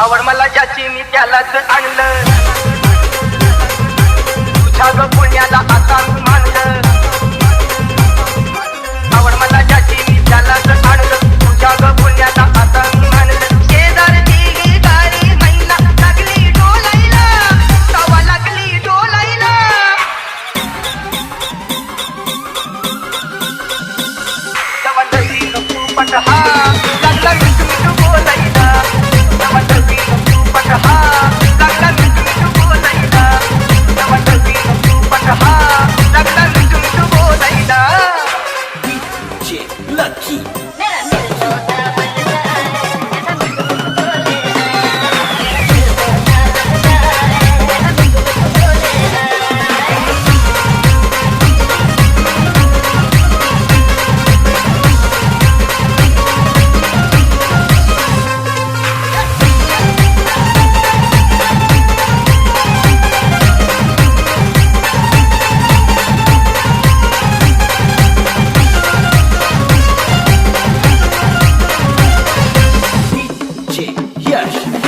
आवड मला ज्याची मी त्यालाच आणलं, तुझ्या ग पुण्याला आता मी मानलं. आवड मला ज्याची मी त्यालाच आणलं, तुझ्या ग पुण्याला आता मी मानलं. शेजारची गाडी मैना लागली डोलायला, तवा लागली डोलायला. तवा नदी खूपट हा लागला मिठू मिठू बोलायला. तवा नदी खूपट हा लागला मिठू मिठू बोलायला. तवा नदी खूपट हा लागला मिठू मिठू बोलायला. DJ Lucky. DJ Yash.